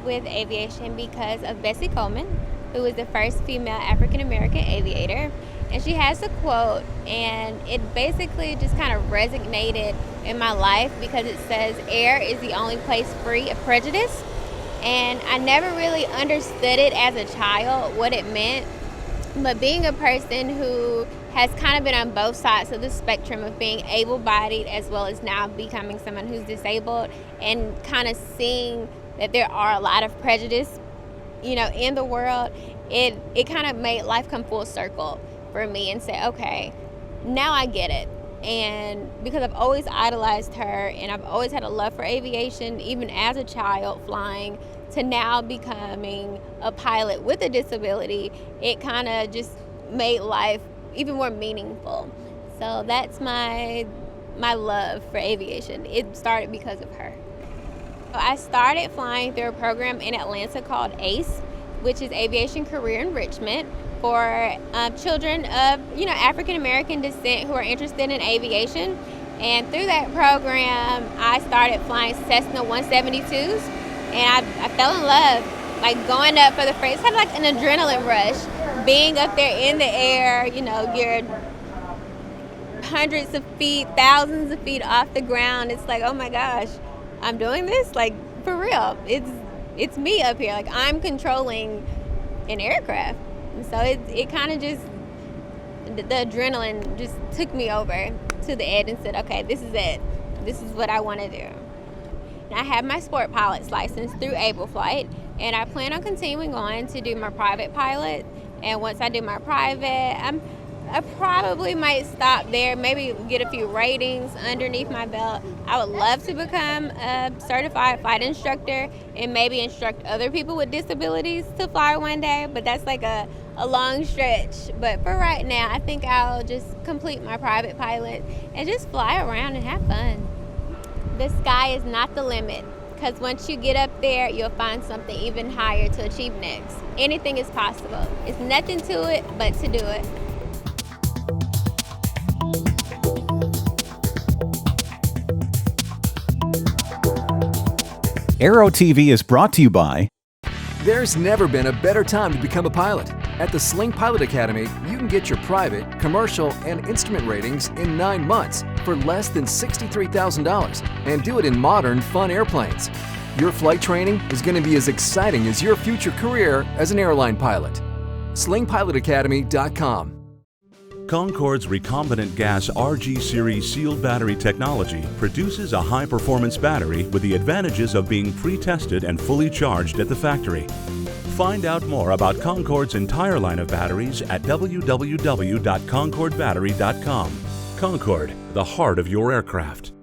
With aviation because of Bessie Coleman, who was the first female African-American aviator. And she has a quote, and it basically just kind of resonated in my life because it says, "Air is the only place free of prejudice." And I never really understood it as a child, what it meant. But being a person who has kind of been on both sides of the spectrum of being able-bodied as well as now becoming someone who's disabled, and kind of seeing that there are a lot of prejudice, in the world, it kind of made life come full circle for me and say, okay, now I get it. And because I've always idolized her and I've always had a love for aviation, even as a child flying, to now becoming a pilot with a disability, it kind of just made life even more meaningful. So that's my love for aviation. It started because of her. I started flying through a program in Atlanta called ACE, which is Aviation Career Enrichment, for children of African American descent who are interested in aviation. And through that program, I started flying Cessna 172s, and I fell in love, like going up for the first, it's kind of like an adrenaline rush, being up there in the air. You're hundreds of feet, thousands of feet off the ground. It's like, oh my gosh, I'm doing this, like, for real. It's me up here, like I'm controlling an aircraft. And so it kind of just, the adrenaline just took me over to the edge and said, okay, this is it. This is what I want to do. And I have my sport pilot's license through Able Flight, and I plan on continuing on to do my private pilot. And once I do my private, I probably might stop there, maybe get a few ratings underneath my belt. I would love to become a certified flight instructor and maybe instruct other people with disabilities to fly one day, but that's like a long stretch. But for right now, I think I'll just complete my private pilot and just fly around and have fun. The sky is not the limit, because once you get up there, you'll find something even higher to achieve next. Anything is possible. It's nothing to it but to do it. Aero-TV is brought to you by... There's never been a better time to become a pilot. At the Sling Pilot Academy, you can get your private, commercial, and instrument ratings in 9 months for less than $63,000 and do it in modern, fun airplanes. Your flight training is going to be as exciting as your future career as an airline pilot. SlingPilotAcademy.com. Concorde's recombinant gas RG series sealed battery technology produces a high-performance battery with the advantages of being pre-tested and fully charged at the factory. Find out more about Concorde's entire line of batteries at www.concordebattery.com. Concorde, the heart of your aircraft.